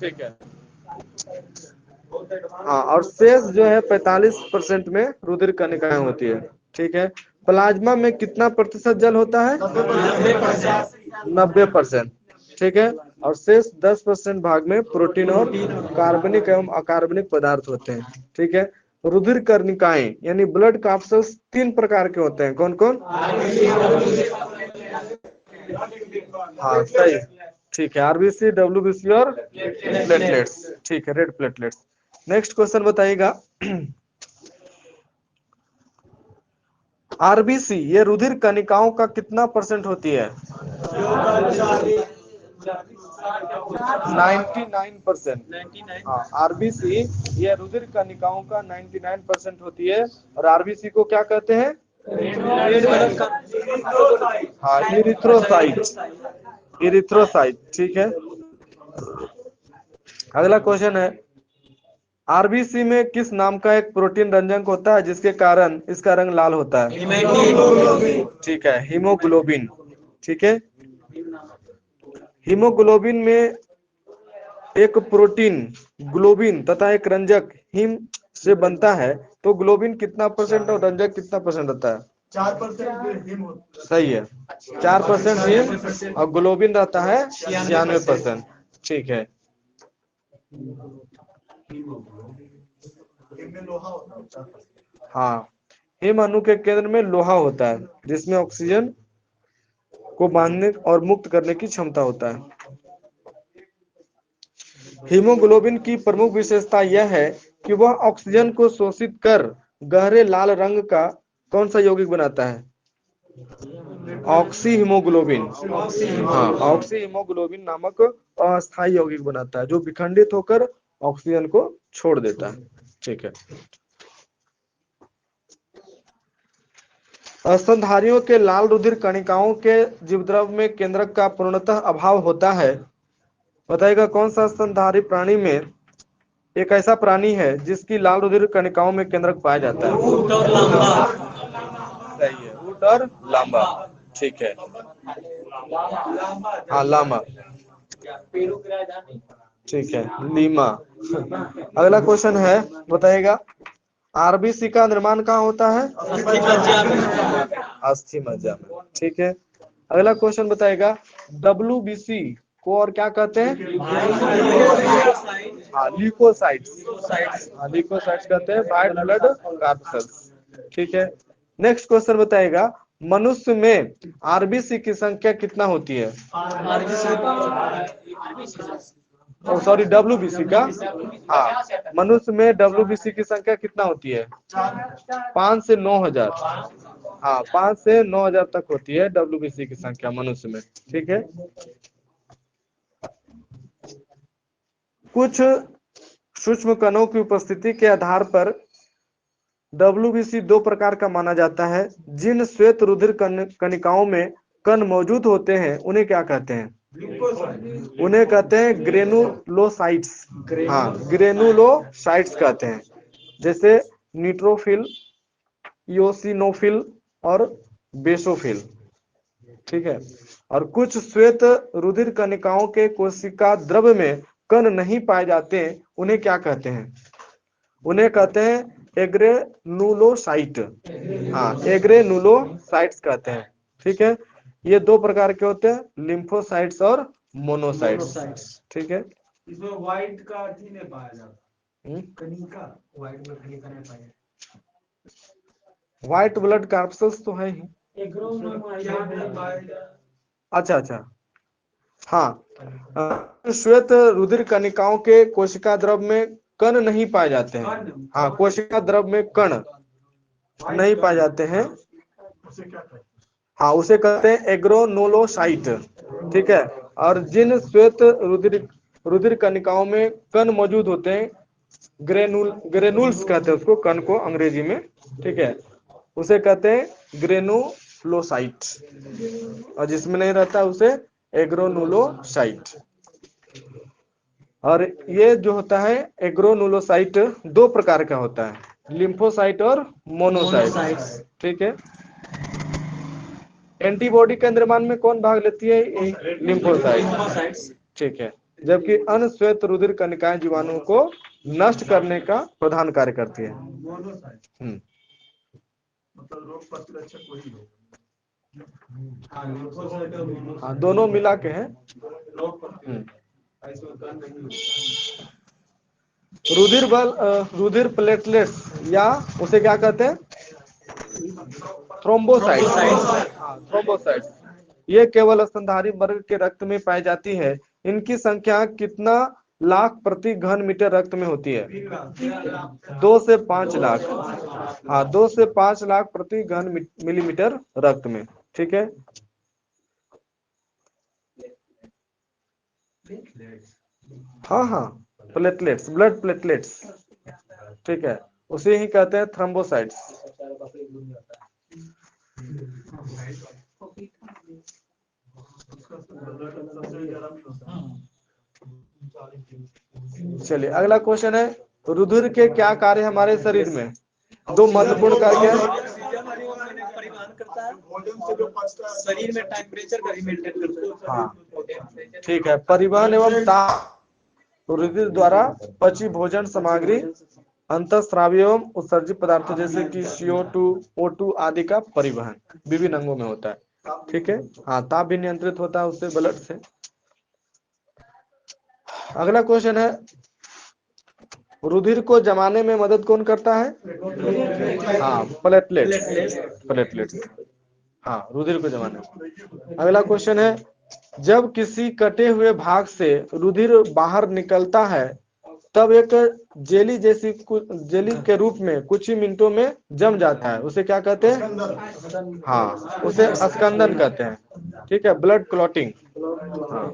ठीक है। हाँ, और शेष जो है 45% में रुधिर कणिकाएं होती है। ठीक है। प्लाज्मा में कितना प्रतिशत जल होता है? 90%। ठीक है। और शेष 10% भाग में प्रोटीन और कार्बनिक एवं अकार्बनिक पदार्थ होते हैं। ठीक है। रुधिर कणिकाएं यानी ब्लड कैप्सूल्स 3 प्रकार के होते हैं, कौन कौन? हाँ, सही। ठीक है। आरबीसी, डब्ल्यूबीसी और प्लेटलेट्स। ठीक है, रेड प्लेटलेट्स। नेक्स्ट क्वेश्चन बताइएगा। आरबीसी ये रुधिर कणिकाओं का कितना % होती है? 99%। हाँ, आरबीसी ये रुधिर कणिकाओं का 99% होती है। और आरबीसी को क्या कहते हैं? हाँ, इरिथ्रोसाइट। इरिथ्रोसाइट। ठीक है। अगला क्वेश्चन है, आरबीसी में किस नाम का एक प्रोटीन रंजक होता है जिसके कारण इसका रंग लाल होता है? ठीक है, हीमोग्लोबिन। ठीक है। हीमोग्लोबिन में एक प्रोटीन ग्लोबिन तथा एक रंजक हीम से बनता है, तो ग्लोबिन कितना % और रंजक कितना % होता है? 4%। सही है, 4% हीम और ग्लोबिन रहता है 96%। ठीक है। हाँ, हिम अणु के केंद्र में लोहा होता है, जिसमें ऑक्सीजन को बांधने और मुक्त करने की क्षमता होता है। हीमोग्लोबिन की प्रमुख विशेषता यह है कि वह ऑक्सीजन को शोषित कर गहरे लाल रंग का कौन सा यौगिक बनाता है? Oxy haemoglobin. हाँ, ऑक्सी हीमोग्लोबिन नामक अस्थायी यौगिक बनाता है, जो विखंडित होकर ऑक्सीजन को छोड़ देता है। ठीक है। स्तनधारियों के लाल रुधिर कणिकाओं के जीवद्रव में केंद्रक का पूर्णतः अभाव होता है। बताइएगा, कौन सा स्तनधारी प्राणी में एक ऐसा प्राणी है जिसकी लाल रुधिर कणिकाओं में केंद्रक पाया जाता है? सही है, ऊंट और लामा। ठीक है। हाँ, लामा। ठीक है, लीमा। अगला क्वेश्चन है, बताइएगा, आरबीसी का निर्माण कहाँ होता है? अस्थि मज्जा में। ठीक है। अगला क्वेश्चन बताइएगा, डब्ल्यूबीसी को और क्या कहते हैं? ल्यूकोसाइट्स। ल्यूकोसाइट्स कहते हैं, व्हाइट ब्लड कॉर्पसेल्स। ठीक है। नेक्स्ट क्वेश्चन बताइएगा, मनुष्य में आरबीसी की संख्या कितना होती है? सॉरी, डब्ल्यूबीसी का। हाँ, मनुष्य में डब्ल्यूबीसी की संख्या कितना होती है? 5 से 9,000। हाँ, 5 से 9,000 तक होती है डब्ल्यूबीसी की संख्या मनुष्य में। ठीक है। कुछ सूक्ष्म कणों की उपस्थिति के आधार पर WBC दो प्रकार का माना जाता है। जिन श्वेत रुधिर कणिकाओं में कण मौजूद होते हैं उन्हें क्या कहते हैं? उन्हें कहते हैं ग्रेनुलोसाइट्स। हाँ, ग्रेनुलोसाइट्स कहते हैं, जैसे न्यूट्रोफिल, इओसिनोफिल और बेसोफिल। ठीक है। और कुछ श्वेत रुधिर कणिकाओं के कोशिका द्रव में कण नहीं पाए जाते, उन्हें क्या कहते हैं? उन्हें कहते हैं एग्रेनुलोसाइट। हाँ, एग्रेनुलोसाइट्स कहते हैं। ठीक है। ये दो प्रकार के होते हैं, लिम्फोसाइट्स और मोनोसाइट्स। ठीक है। इसमें व्हाइट का अथी नहीं पाया जाता, कनिका, व्हाइट में कनिका नहीं पाया। व्हाइट ब्लड कैप्सूल्स तो है ही। क्या नहीं पाया जाता? अच्छा अच्छा, हाँ। श्वेत रुधिर कणिकाओं के कोशिका द्रव में कण नहीं पाए जाते हैं। हाँ, कोशिका द्रव में कण नहीं पाए जाते हैं। हाँ, उसे कहते हैं एग्रेनुलोसाइट। ठीक है। और जिन श्वेत रुधिर कणिकाओं में कण मौजूद होते हैं, ग्रेनुल्स कहते हैं उसको, कण को अंग्रेजी में। ठीक है। उसे कहते हैं ग्रेनुलोसाइट, और जिसमें नहीं रहता उसे एग्रेनुलोसाइट। और ये जो होता है एग्रेनुलोसाइट दो प्रकार का होता है, लिम्फोसाइट और मोनोसाइट। ठीक है। एंटीबॉडी के निर्माण में कौन भाग लेती है? लिम्फोसाइट। ठीक है। जबकि अन्य श्वेत रुधिर कणिकाएं जीवाणुओं को नष्ट करने का प्रधान कार्य करती है। मतलब रोग प्रतिरक्षक वही है। हाँ, दोनों मिला के हैं। रुधिर बल, रुधिर प्लेटलेट्स, या उसे क्या कहते हैं? थ्रोम्बोसाइट्स। ये केवल स्तनधारी वर्ग के रक्त में पाई जाती है। इनकी संख्या कितना लाख प्रति घन मीटर रक्त में होती है? 2 से 5 लाख। हाँ, 2 से 5 लाख प्रति घन मिलीमीटर रक्त में। ठीक है। हाँ हाँ, प्लेटलेट्स, ब्लड प्लेटलेट्स। ठीक है, उसे ही कहते हैं थ्रोम्बोसाइट्स। चलिए, अगला क्वेश्चन है, रुधिर के क्या कार्य हमारे शरीर में? दो महत्वपूर्ण कार्य परिवहन करता है, शरीर में टेम्परेचर का भी मेंटेन करता है। हाँ, ठीक है। परिवहन एवं ताप, रुधिर द्वारा पची भोजन सामग्री, अंतःस्रावी एवं उत्सर्जित पदार्थों जैसे कि CO2, O2 आदि का परिवहन विभिन्न अंगों में होता है। ठीक है। हाँ, ताप भी नियंत्रित होता है उससे, ब्लड से। अगला क्वेश्चन है, रुधिर को जमाने में मदद कौन करता है? हाँ, प्लेटलेट्स। हाँ, रुधिर को जमाने में। अगला क्वेश्चन है, जब किसी कटे हुए भाग से रुधिर बाहर निकलता है तब एक जेली के रूप में कुछ ही मिनटों में जम जाता है, उसे क्या कहते हैं? हाँ, उसे स्कंदन कहते हैं। ठीक है, ब्लड क्लॉटिंग। हाँ,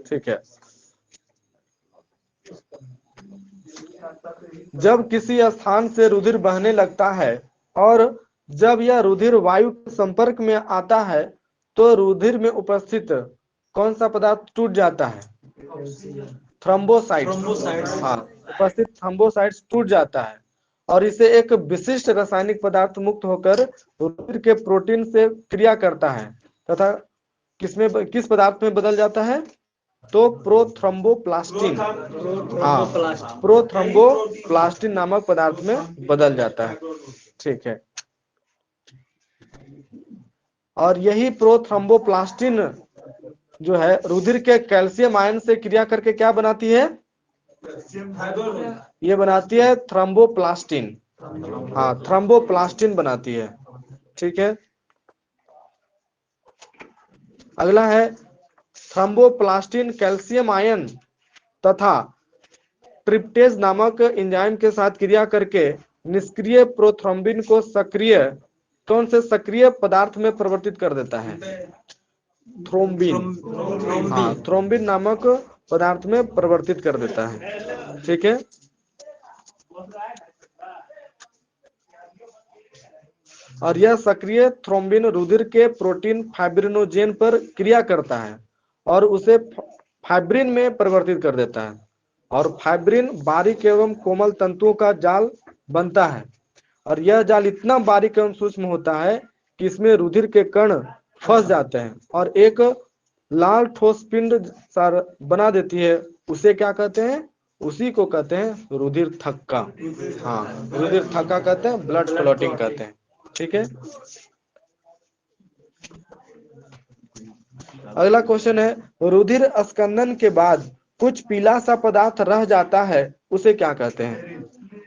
ठीक है। जब किसी स्थान से रुधिर बहने लगता है और जब यह रुधिर वायु के संपर्क में आता है तो रुधिर में उपस्थित कौन सा पदार्थ टूट जाता है? थ्रोम्बोसाइट्स। हाँ, उपस्थित थ्रोम्बोसाइट्स टूट जाता है और इसे एक विशिष्ट रासायनिक पदार्थ मुक्त होकर रुधिर के प्रोटीन से क्रिया करता है तथा किस पदार्थ में बदल जाता है? तो प्रोथ्रोम्बोप्लास्टिन। हाँ, प्रोथ्रोम्बोप्लास्टिन नामक पदार्थ में बदल जाता है। ठीक है। और यही प्रोथ्रोम्बोप्लास्टिन जो है रुधिर के कैल्शियम आयन से क्रिया करके क्या बनाती है? ये बनाती है थ्रोम्बोप्लास्टिन। हाँ, थ्रोम्बोप्लास्टिन बनाती है। ठीक है। अगला है, थ्रोम्बोप्लास्टिन कैल्शियम आयन तथा ट्रिप्टेज नामक एंजाइम के साथ क्रिया करके निष्क्रिय प्रोथ्रोम्बिन को सक्रिय कौन से सक्रिय पदार्थ में परिवर्तित कर देता है? थ्रोम्बिन। हाँ, थ्रोम्बिन नामक पदार्थ में परिवर्तित कर देता है। ठीक है, और यह सक्रिय थ्रोम्बिन रुधिर के प्रोटीन फाइब्रिनोजेन पर क्रिया करता है और उसे फाइब्रिन में परिवर्तित कर देता है, और फाइब्रिन बारीक एवं कोमल तंतुओं का जाल बनता है, और यह जाल इतना बारीक एवं सूक्ष्म होता है कि इसमें रुधिर के कण फंस जाते हैं और एक लाल ठोस पिंड बना देती है। उसे क्या कहते हैं? उसी को कहते हैं रुधिर थक्का। हाँ, रुधिर थक्का कहते हैं, ब्लड क्लॉटिंग कहते हैं। ठीक है, अगला क्वेश्चन है, रुधिर स्कंदन के बाद कुछ पीला सा पदार्थ रह जाता है, उसे क्या कहते हैं?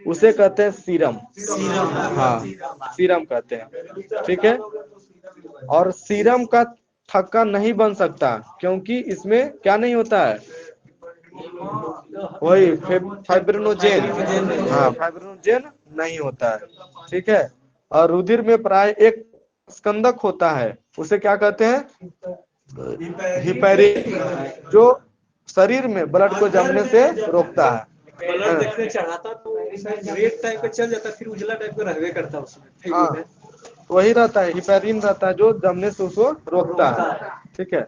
उसे कहते हैं सीरम। हाँ, सीरम कहते हैं। ठीक है, और सीरम का थक्का नहीं बन सकता क्योंकि इसमें क्या नहीं होता है? वही फाइब्रिनोजेन। हाँ, फाइब्रिनोजेन नहीं होता है। ठीक है, और रुधिर में प्राय एक स्कंदक होता है, उसे क्या कहते हैं? हिपैरिन, जो शरीर में ब्लड को जमने से रोकता है। ब्लड देखने चढ़ाता तो रेड टाइप का चल जाता, फिर उजला टाइप का रहवे करता उसमें। हाँ, वही रहता है, हिपैरिन रहता है जो जमने से उसको रोकता है। ठीक है,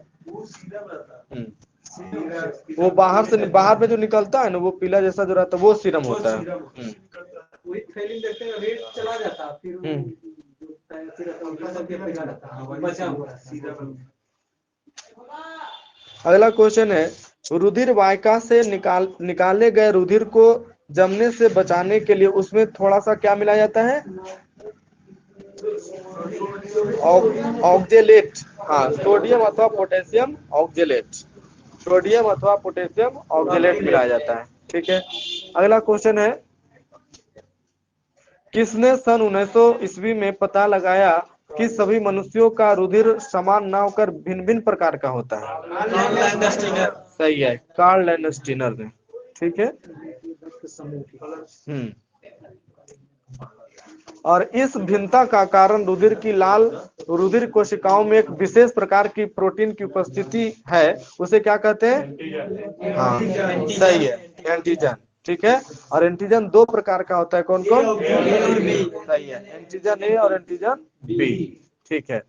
वो बाहर में जो निकलता है ना, वो पीला जैसा जो रहता है, वो सीरम होता है। वही थैली देखते हैं, रेड चला जाता, फिर बचा हुआ है। अगला क्वेश्चन है, रुधिर वाहिका से निकाले गए रुधिर को जमने से बचाने के लिए उसमें थोड़ा सा क्या मिलाया जाता है? ऑक्जेलेट। हाँ, सोडियम अथवा पोटेशियम ऑक्जेलेट। सोडियम अथवा पोटेशियम ऑक्जेलेट मिलाया जाता है। ठीक है, अगला क्वेश्चन है, किसने सन 1900 ईस्वी में पता लगाया कि सभी मनुष्यों का रुधिर समान न होकर भिन्न भिन्न प्रकार का होता है? सही है, कार्ल लैंडस्टीनर ने। ठीक है, और इस भिन्नता का कारण रुधिर की लाल रुधिर कोशिकाओं में एक विशेष प्रकार की प्रोटीन की उपस्थिति है, उसे क्या कहते हैं? हाँ, सही है, एंटीजन। ठीक है, और एंटीजन दो प्रकार का होता है, कौन कौन? सही है, एंटीजन ए और एंटीजन बी। ठीक है,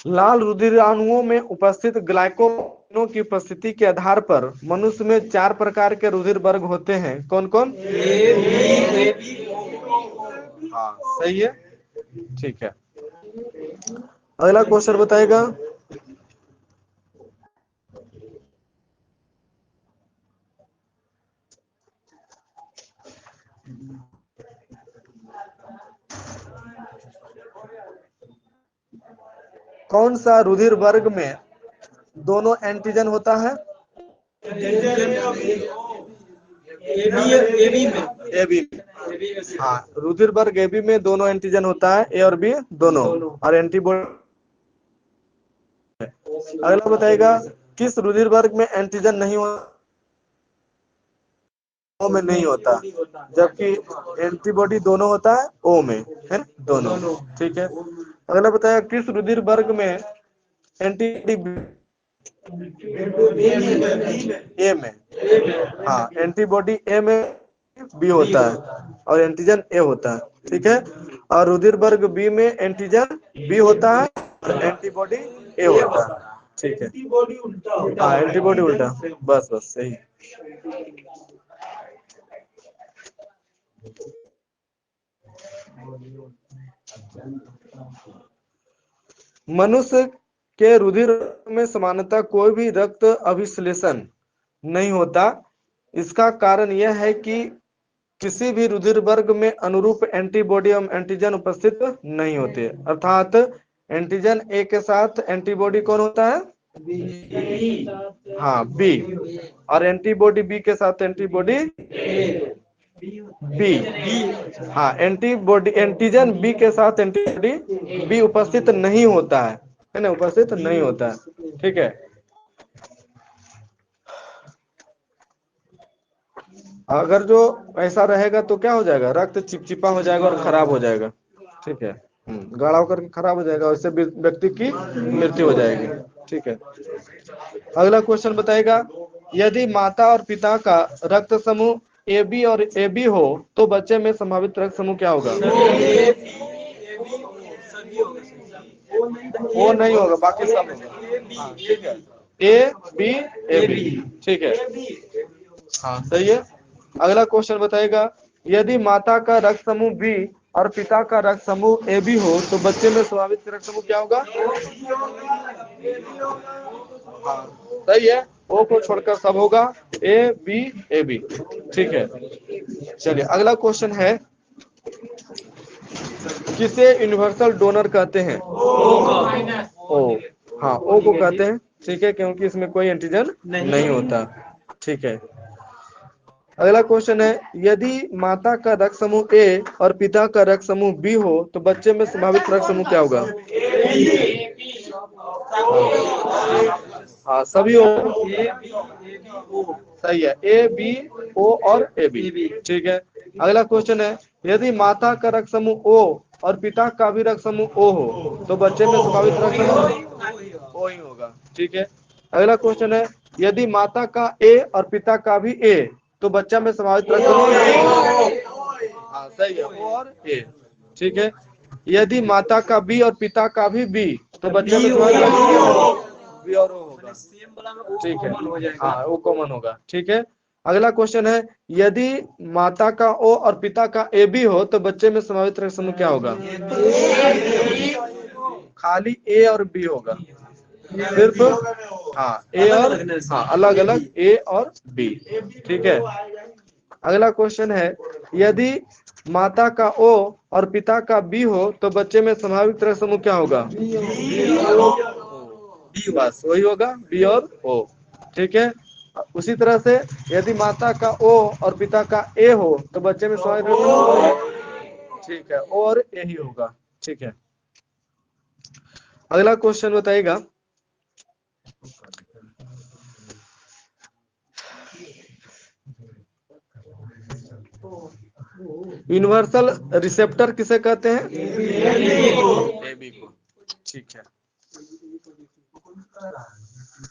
लाल रुधिराणुओं में उपस्थित ग्लाइकोप्रोटीनों की उपस्थिति के आधार पर मनुष्य में 4 प्रकार के रुधिर वर्ग होते हैं, कौन कौन? हाँ, सही है। ठीक है, अगला क्वेश्चन बताएगा, कौन सा रुधिर वर्ग में दोनों एंटीजन होता है? एबी। हाँ, रुधिर वर्ग एबी में दोनों एंटीजन होता है, ए और बी दोनों, और एंटीबॉडी। अगला बताएगा, किस रुधिर वर्ग में एंटीजन नहीं होता? ओ में नहीं होता, जबकि एंटीबॉडी दोनों होता है, ओ में है दोनों। ठीक है, अगला बताया, किस रुधिर वर्ग में एंटीबॉडी? ए में। हाँ, एंटीबॉडी ए में बी होता है और एंटीजन ए होता है। ठीक है, और रुधिर वर्ग बी में एंटीजन बी होता है और एंटीबॉडी ए होता है। ठीक है, हाँ, एंटीबॉडी उल्टा, बस बस सही। मनुष्य के रुधिर में सामान्यतः कोई भी रक्त अभिश्लेषण नहीं होता। इसका कारण यह है कि किसी भी रुधिर वर्ग में अनुरूप एंटीबॉडी एवं एंटीजन उपस्थित नहीं होते, अर्थात एंटीजन ए के साथ एंटीबॉडी कौन होता है? हाँ, बी, और एंटीबॉडी बी के साथ एंटीबॉडी बी। हाँ, एंटीबॉडी एंटीजन बी के साथ एंटीबॉडी बी उपस्थित नहीं होता है ना, उपस्थित नहीं होता है। ठीक है, अगर जो ऐसा रहेगा तो क्या हो जाएगा? रक्त चिपचिपा हो जाएगा और खराब हो जाएगा। ठीक है, गाढ़ा होकर के खराब हो जाएगा, उससे व्यक्ति की मृत्यु हो जाएगी। ठीक है, अगला क्वेश्चन बताएगा, यदि माता और पिता का रक्त समूह AB और AB हो तो बच्चे में संभावित रक्त समूह क्या होगा? वो नहीं होगा, बाकी सब होगा। हाँ, ठीक है, AB ठीक है, हाँ सही है। अगला क्वेश्चन बताएगा, यदि माता का रक्त समूह B और पिता का रक्त समूह AB हो तो बच्चे में स्वाभाविक रक्त समूह क्या होगा? हाँ सही है, O को छोड़कर सब होगा AB। ठीक है, चलिए अगला क्वेश्चन है, किसे यूनिवर्सल डोनर कहते हैं? O। हाँ, O को कहते हैं। ठीक है, क्योंकि इसमें कोई एंटीजन नहीं होता। ठीक है, अगला क्वेश्चन है, यदि माता का रक्त समूह A और पिता का रक्त समूह B हो तो बच्चे में संभावित रक्त समूह क्या होगा? हाँ सभी हो, सही है, AB O और AB। ठीक है, अगला क्वेश्चन है, यदि माता का रक्त समूह O और पिता का भी रक्त समूह O हो तो बच्चे में संभावित रक्त समूह O ही होगा। ठीक है, अगला क्वेश्चन है, यदि माता का A और पिता का भी A तो बच्चा में संभावित रक्त समूह, हाँ सही है, O और A। ठीक है, यदि माता का B और पिता का भी B तो बच्चे में संभावित रक्त समूह B और O होगा। ठीक है, हाँ वो कॉमन होगा। ठीक है, अगला क्वेश्चन है, यदि माता का O और पिता का AB हो तो बच्चे में संभावित रक्त समूह क्या होगा? खाली A और B होगा, सिर्फ हाँ A और हाँ अलग अलग A और B। ठीक है, अगला क्वेश्चन है, यदि माता का O और पिता का B हो तो बच्चे में संभावित रक्त समूह क्या होगा? बस वही होगा, B और O। ठीक है, उसी तरह से यदि माता का O और पिता का A हो तो बच्चे में संभावित रक्त समूह, ठीक है, O और A ही होगा। ठीक है, अगला क्वेश्चन बताइएगा, यूनिवर्सल रिसेप्टर किसे कहते हैं? AB को। ठीक है,